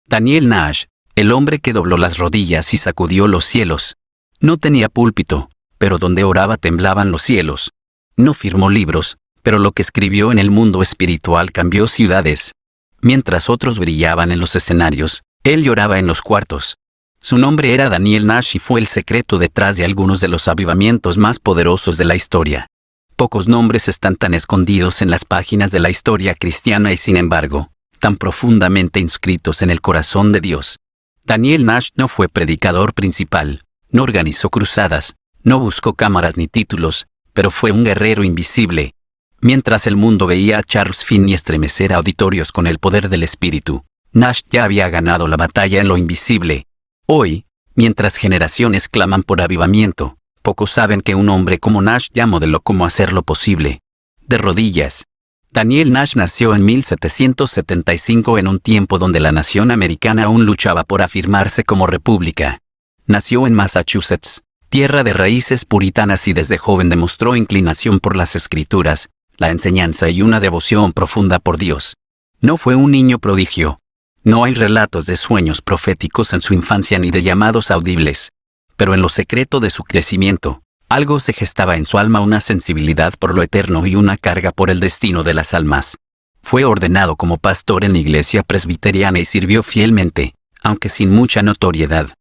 Daniel Nash, el hombre que dobló las rodillas y sacudió los cielos. No tenía púlpito, pero donde oraba temblaban los cielos. No firmó libros, pero lo que escribió en el mundo espiritual cambió ciudades. Mientras otros brillaban en los escenarios, él lloraba en los cuartos. Su nombre era Daniel Nash y fue el secreto detrás de algunos de los avivamientos más poderosos de la historia. Pocos nombres están tan escondidos en las páginas de la historia cristiana y sin embargo, tan profundamente inscritos en el corazón de Dios. Daniel Nash no fue predicador principal, no organizó cruzadas, no buscó cámaras ni títulos, pero fue un guerrero invisible. Mientras el mundo veía a Charles Finney estremecer auditorios con el poder del espíritu, Nash ya había ganado la batalla en lo invisible. Hoy, mientras generaciones claman por avivamiento, pocos saben que un hombre como Nash ya modeló cómo hacerlo posible. De rodillas. Daniel Nash nació en 1775 en un tiempo donde la nación americana aún luchaba por afirmarse como república. Nació en Massachusetts, tierra de raíces puritanas y desde joven demostró inclinación por las escrituras, la enseñanza y una devoción profunda por Dios. No fue un niño prodigio. No hay relatos de sueños proféticos en su infancia ni de llamados audibles. Pero en lo secreto de su crecimiento, algo se gestaba en su alma, una sensibilidad por lo eterno y una carga por el destino de las almas. Fue ordenado como pastor en la iglesia presbiteriana y sirvió fielmente, aunque sin mucha notoriedad.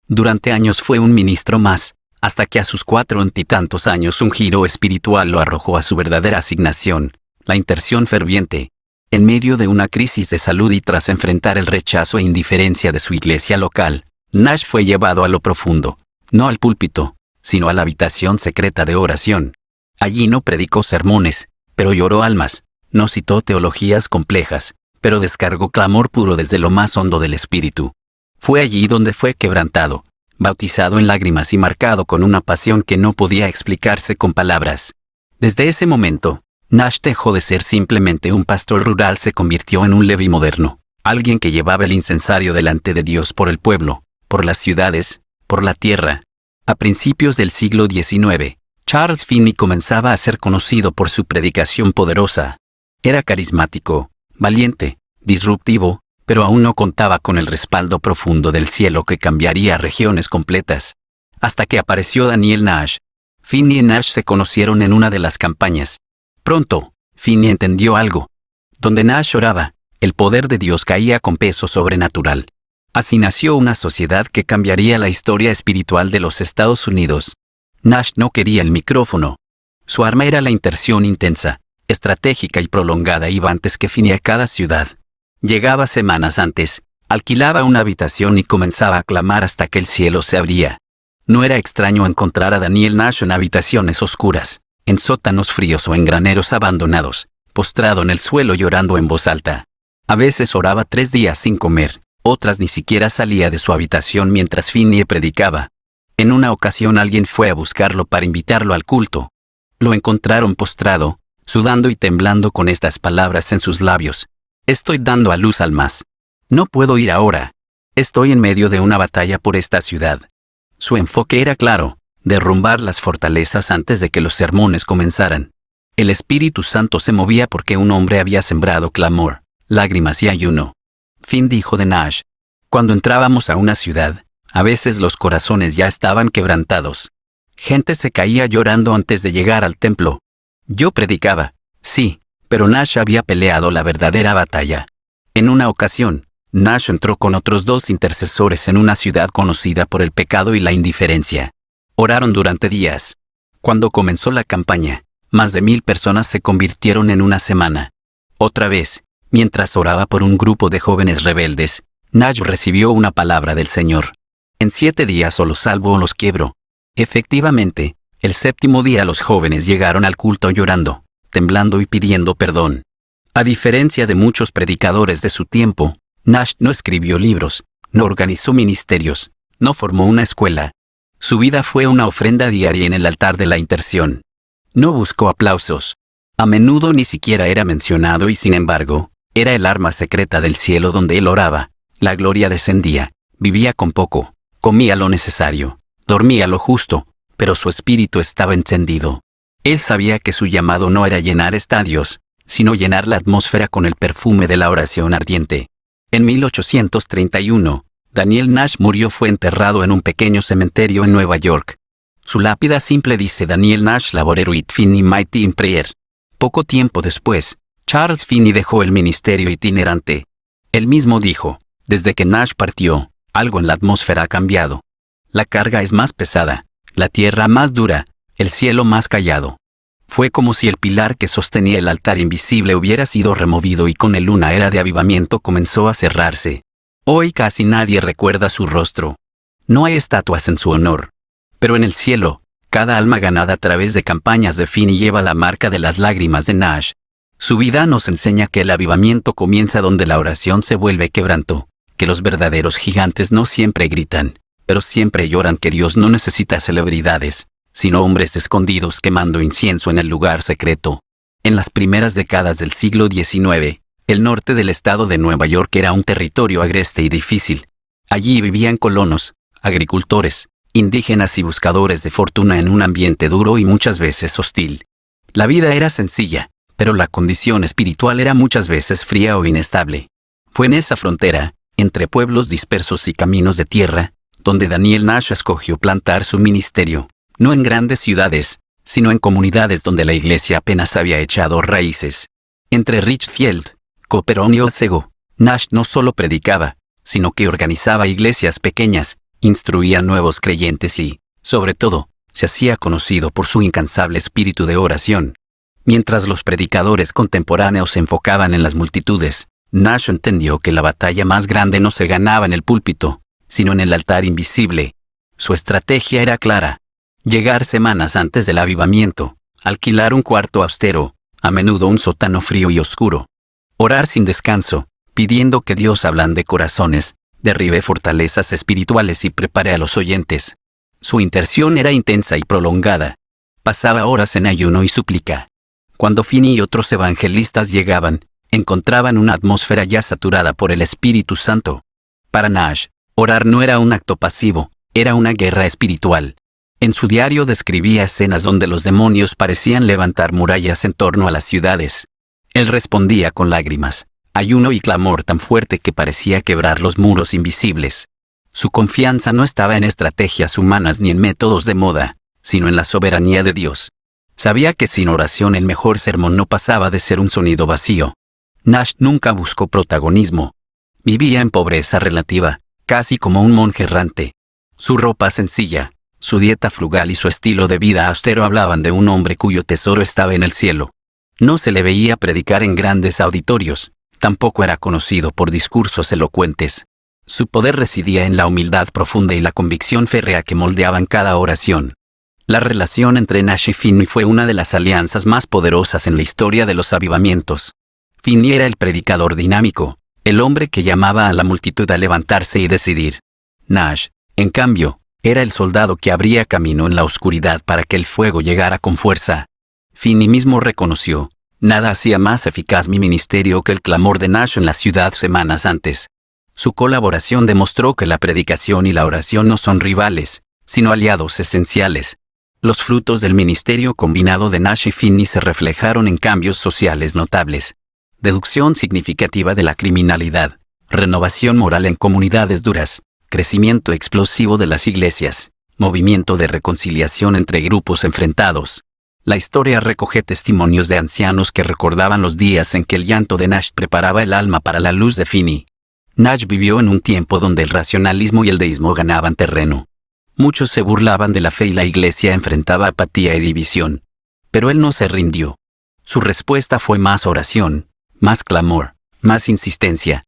Durante años fue un ministro más, hasta que a sus 40 y tantos años un giro espiritual lo arrojó a su verdadera asignación, la intercesión ferviente. En medio de una crisis de salud y tras enfrentar el rechazo e indiferencia de su iglesia local, Nash fue llevado a lo profundo, no al púlpito, sino a la habitación secreta de oración. Allí no predicó sermones, pero lloró almas, no citó teologías complejas, pero descargó clamor puro desde lo más hondo del espíritu. Fue allí donde fue quebrantado, bautizado en lágrimas y marcado con una pasión que no podía explicarse con palabras. Desde ese momento, Nash dejó de ser simplemente un pastor rural, se convirtió en un Leví moderno, alguien que llevaba el incensario delante de Dios por el pueblo, por las ciudades, por la tierra. A principios del siglo XIX, Charles Finney comenzaba a ser conocido por su predicación poderosa. Era carismático, valiente, disruptivo, pero aún no contaba con el respaldo profundo del cielo que cambiaría regiones completas. Hasta que apareció Daniel Nash. Finney y Nash se conocieron en una de las campañas. Pronto, Finney entendió algo. Donde Nash oraba, el poder de Dios caía con peso sobrenatural. Así nació una sociedad que cambiaría la historia espiritual de los Estados Unidos. Nash no quería el micrófono. Su arma era la intercesión intensa, estratégica y prolongada. Iba antes que Finney a cada ciudad. Llegaba semanas antes, alquilaba una habitación y comenzaba a clamar hasta que el cielo se abría. No era extraño encontrar a Daniel Nash en habitaciones oscuras, en sótanos fríos o en graneros abandonados, postrado en el suelo llorando en voz alta. A veces oraba 3 días sin comer, otras ni siquiera salía de su habitación mientras Finney predicaba. En una ocasión alguien fue a buscarlo para invitarlo al culto. Lo encontraron postrado, sudando y temblando con estas palabras en sus labios. Estoy dando a luz almas. No puedo ir ahora. Estoy en medio de una batalla por esta ciudad. Su enfoque era claro, derrumbar las fortalezas antes de que los sermones comenzaran. El Espíritu Santo se movía porque un hombre había sembrado clamor, lágrimas y ayuno. Finn dijo de Nash: cuando entrábamos a una ciudad, a veces los corazones ya estaban quebrantados. Gente se caía llorando antes de llegar al templo. Yo predicaba, sí, pero Nash había peleado la verdadera batalla. En una ocasión, Nash entró con otros 2 intercesores en una ciudad conocida por el pecado y la indiferencia. Oraron durante días. Cuando comenzó la campaña, más de 1000 personas se convirtieron en una semana. Otra vez, mientras oraba por un grupo de jóvenes rebeldes, Nash recibió una palabra del Señor. En 7 días o los salvo o los quiebro. Efectivamente, el 7º día los jóvenes llegaron al culto llorando, temblando y pidiendo perdón. A diferencia de muchos predicadores de su tiempo, Nash no escribió libros, no organizó ministerios, no formó una escuela. Su vida fue una ofrenda diaria en el altar de la intercesión. No buscó aplausos. A menudo ni siquiera era mencionado y sin embargo, era el arma secreta del cielo donde él oraba. La gloria descendía, vivía con poco, comía lo necesario, dormía lo justo, pero su espíritu estaba encendido. Él sabía que su llamado no era llenar estadios, sino llenar la atmósfera con el perfume de la oración ardiente. En 1831, Daniel Nash murió. Fue enterrado en un pequeño cementerio en Nueva York. Su lápida simple dice: Daniel Nash Laboreruit Finney Mighty in Prayer. Poco tiempo después, Charles Finney dejó el ministerio itinerante. Él mismo dijo: desde que Nash partió, algo en la atmósfera ha cambiado. La carga es más pesada, la tierra más dura, el cielo más callado. Fue como si el pilar que sostenía el altar invisible hubiera sido removido y con él una era de avivamiento comenzó a cerrarse. Hoy casi nadie recuerda su rostro. No hay estatuas en su honor. Pero en el cielo, cada alma ganada a través de campañas de Finney lleva la marca de las lágrimas de Nash. Su vida nos enseña que el avivamiento comienza donde la oración se vuelve quebranto, que los verdaderos gigantes no siempre gritan, pero siempre lloran, que Dios no necesita celebridades, sino hombres escondidos quemando incienso en el lugar secreto. En las primeras décadas del siglo XIX, el norte del estado de Nueva York era un territorio agreste y difícil. Allí vivían colonos, agricultores, indígenas y buscadores de fortuna en un ambiente duro y muchas veces hostil. La vida era sencilla, pero la condición espiritual era muchas veces fría o inestable. Fue en esa frontera, entre pueblos dispersos y caminos de tierra, donde Daniel Nash escogió plantar su ministerio, no en grandes ciudades, sino en comunidades donde la iglesia apenas había echado raíces. Entre Richfield, Cooperón y Otsego, Nash no solo predicaba, sino que organizaba iglesias pequeñas, instruía nuevos creyentes y, sobre todo, se hacía conocido por su incansable espíritu de oración. Mientras los predicadores contemporáneos se enfocaban en las multitudes, Nash entendió que la batalla más grande no se ganaba en el púlpito, sino en el altar invisible. Su estrategia era clara: llegar semanas antes del avivamiento, alquilar un cuarto austero, a menudo un sótano frío y oscuro. Orar sin descanso, pidiendo que Dios ablande corazones, derribe fortalezas espirituales y prepare a los oyentes. Su intención era intensa y prolongada. Pasaba horas en ayuno y súplica. Cuando Finney y otros evangelistas llegaban, encontraban una atmósfera ya saturada por el Espíritu Santo. Para Nash, orar no era un acto pasivo, era una guerra espiritual. En su diario describía escenas donde los demonios parecían levantar murallas en torno a las ciudades. Él respondía con lágrimas, ayuno y clamor tan fuerte que parecía quebrar los muros invisibles. Su confianza no estaba en estrategias humanas ni en métodos de moda, sino en la soberanía de Dios. Sabía que sin oración el mejor sermón no pasaba de ser un sonido vacío. Nash nunca buscó protagonismo. Vivía en pobreza relativa, casi como un monje errante. Su ropa sencilla, su dieta frugal y su estilo de vida austero hablaban de un hombre cuyo tesoro estaba en el cielo. No se le veía predicar en grandes auditorios, tampoco era conocido por discursos elocuentes. Su poder residía en la humildad profunda y la convicción férrea que moldeaban cada oración. La relación entre Nash y Finney fue una de las alianzas más poderosas en la historia de los avivamientos. Finney era el predicador dinámico, el hombre que llamaba a la multitud a levantarse y decidir. Nash, en cambio, era el soldado que abría camino en la oscuridad para que el fuego llegara con fuerza. Finney mismo reconoció: nada hacía más eficaz mi ministerio que el clamor de Nash en la ciudad semanas antes. Su colaboración demostró que la predicación y la oración no son rivales, sino aliados esenciales. Los frutos del ministerio combinado de Nash y Finney se reflejaron en cambios sociales notables. Deducción significativa de la criminalidad, renovación moral en comunidades duras, crecimiento explosivo de las iglesias, movimiento de reconciliación entre grupos enfrentados. La historia recoge testimonios de ancianos que recordaban los días en que el llanto de Nash preparaba el alma para la luz de Finney. Nash vivió en un tiempo donde el racionalismo y el deísmo ganaban terreno. Muchos se burlaban de la fe y la iglesia enfrentaba apatía y división. Pero él no se rindió. Su respuesta fue más oración, más clamor, más insistencia.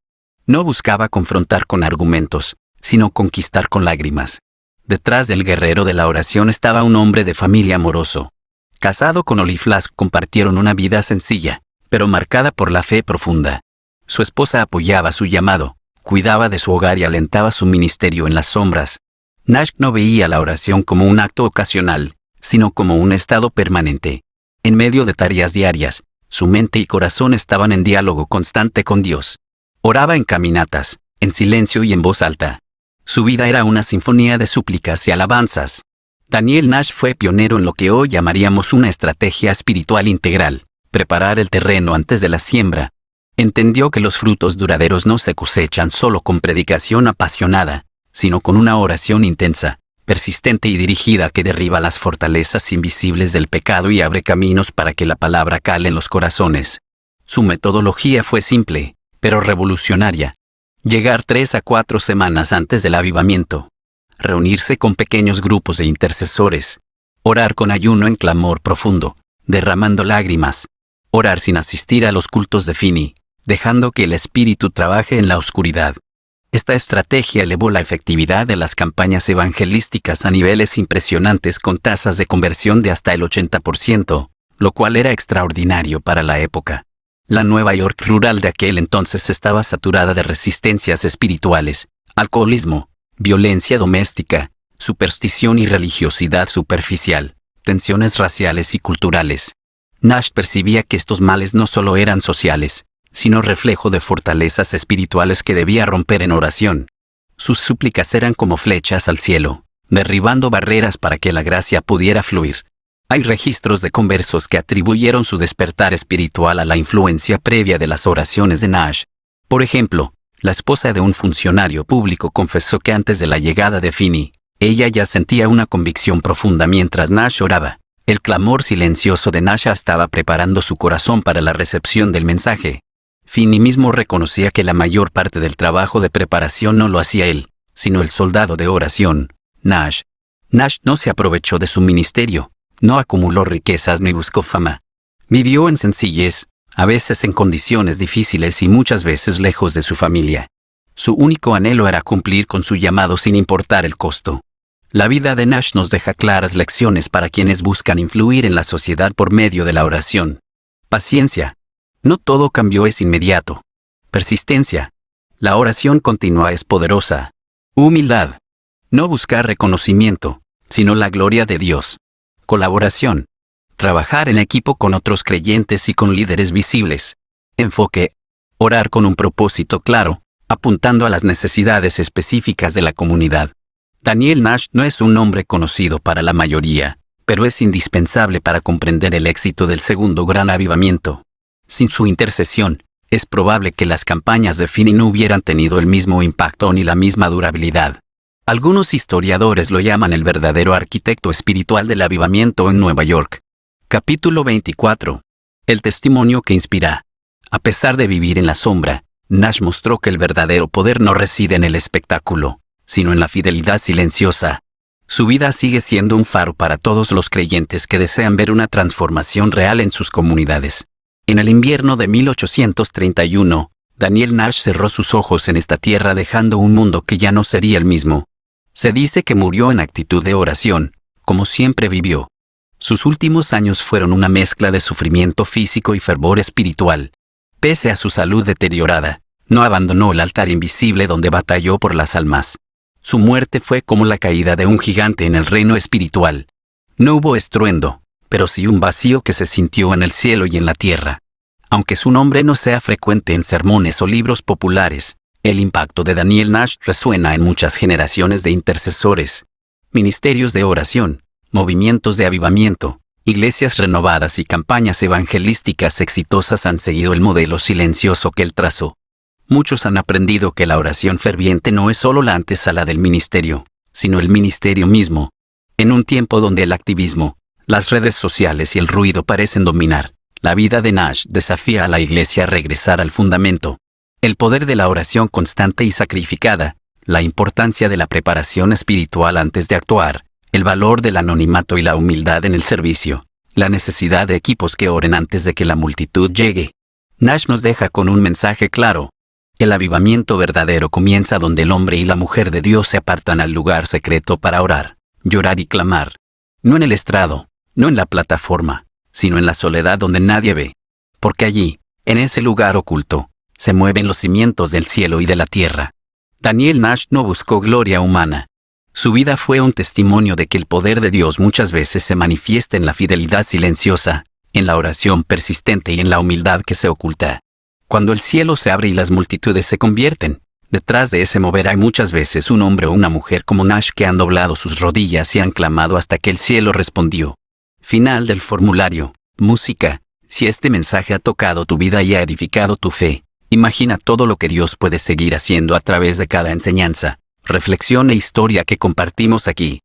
No buscaba confrontar con argumentos, sino conquistar con lágrimas. Detrás del guerrero de la oración estaba un hombre de familia amoroso. Casado con Olive Flask, compartieron una vida sencilla, pero marcada por la fe profunda. Su esposa apoyaba su llamado, cuidaba de su hogar y alentaba su ministerio en las sombras. Nash no veía la oración como un acto ocasional, sino como un estado permanente. En medio de tareas diarias, su mente y corazón estaban en diálogo constante con Dios. Oraba en caminatas, en silencio y en voz alta. Su vida era una sinfonía de súplicas y alabanzas. Daniel Nash fue pionero en lo que hoy llamaríamos una estrategia espiritual integral: preparar el terreno antes de la siembra. Entendió que los frutos duraderos no se cosechan solo con predicación apasionada, sino con una oración intensa, persistente y dirigida que derriba las fortalezas invisibles del pecado y abre caminos para que la palabra cale en los corazones. Su metodología fue simple, pero revolucionaria. Llegar 3 a 4 semanas antes del avivamiento. Reunirse con pequeños grupos de intercesores. Orar con ayuno en clamor profundo, derramando lágrimas. Orar sin asistir a los cultos de Finney, dejando que el Espíritu trabaje en la oscuridad. Esta estrategia elevó la efectividad de las campañas evangelísticas a niveles impresionantes con tasas de conversión de hasta el 80%, lo cual era extraordinario para la época. La Nueva York rural de aquel entonces estaba saturada de resistencias espirituales, alcoholismo, violencia doméstica, superstición y religiosidad superficial, tensiones raciales y culturales. Nash percibía que estos males no solo eran sociales, sino reflejo de fortalezas espirituales que debía romper en oración. Sus súplicas eran como flechas al cielo, derribando barreras para que la gracia pudiera fluir. Hay registros de conversos que atribuyeron su despertar espiritual a la influencia previa de las oraciones de Nash. Por ejemplo, la esposa de un funcionario público confesó que antes de la llegada de Finney, ella ya sentía una convicción profunda mientras Nash oraba. El clamor silencioso de Nash estaba preparando su corazón para la recepción del mensaje. Finney mismo reconocía que la mayor parte del trabajo de preparación no lo hacía él, sino el soldado de oración, Nash. Nash no se aprovechó de su ministerio. No acumuló riquezas ni buscó fama. Vivió en sencillez, a veces en condiciones difíciles y muchas veces lejos de su familia. Su único anhelo era cumplir con su llamado sin importar el costo. La vida de Nash nos deja claras lecciones para quienes buscan influir en la sociedad por medio de la oración. Paciencia. No todo cambio es inmediato. Persistencia. La oración continua es poderosa. Humildad. No buscar reconocimiento, sino la gloria de Dios. Colaboración. Trabajar en equipo con otros creyentes y con líderes visibles. Enfoque. Orar con un propósito claro, apuntando a las necesidades específicas de la comunidad. Daniel Nash no es un nombre conocido para la mayoría, pero es indispensable para comprender el éxito del segundo gran avivamiento. Sin su intercesión, es probable que las campañas de Finney no hubieran tenido el mismo impacto ni la misma durabilidad. Algunos historiadores lo llaman el verdadero arquitecto espiritual del avivamiento en Nueva York. Capítulo 24. El testimonio que inspira. A pesar de vivir en la sombra, Nash mostró que el verdadero poder no reside en el espectáculo, sino en la fidelidad silenciosa. Su vida sigue siendo un faro para todos los creyentes que desean ver una transformación real en sus comunidades. En el invierno de 1831, Daniel Nash cerró sus ojos en esta tierra dejando un mundo que ya no sería el mismo. Se dice que murió en actitud de oración, como siempre vivió. Sus últimos años fueron una mezcla de sufrimiento físico y fervor espiritual. Pese a su salud deteriorada, no abandonó el altar invisible donde batalló por las almas. Su muerte fue como la caída de un gigante en el reino espiritual. No hubo estruendo, pero sí un vacío que se sintió en el cielo y en la tierra. Aunque su nombre no sea frecuente en sermones o libros populares, el impacto de Daniel Nash resuena en muchas generaciones de intercesores. Ministerios de oración, movimientos de avivamiento, iglesias renovadas y campañas evangelísticas exitosas han seguido el modelo silencioso que él trazó. Muchos han aprendido que la oración ferviente no es solo la antesala del ministerio, sino el ministerio mismo. En un tiempo donde el activismo, las redes sociales y el ruido parecen dominar, la vida de Nash desafía a la iglesia a regresar al fundamento. El poder de la oración constante y sacrificada, la importancia de la preparación espiritual antes de actuar, el valor del anonimato y la humildad en el servicio, la necesidad de equipos que oren antes de que la multitud llegue. Nash nos deja con un mensaje claro. El avivamiento verdadero comienza donde el hombre y la mujer de Dios se apartan al lugar secreto para orar, llorar y clamar. No en el estrado, no en la plataforma, sino en la soledad donde nadie ve. Porque allí, en ese lugar oculto, se mueven los cimientos del cielo y de la tierra. Daniel Nash no buscó gloria humana. Su vida fue un testimonio de que el poder de Dios muchas veces se manifiesta en la fidelidad silenciosa, en la oración persistente y en la humildad que se oculta. Cuando el cielo se abre y las multitudes se convierten, detrás de ese mover hay muchas veces un hombre o una mujer como Nash que han doblado sus rodillas y han clamado hasta que el cielo respondió. Final del formulario. Música. Si este mensaje ha tocado tu vida y ha edificado tu fe, Imagina todo lo que Dios puede seguir haciendo a través de cada enseñanza, reflexión e historia que compartimos aquí.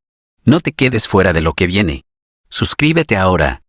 No te quedes fuera de lo que viene. Suscríbete ahora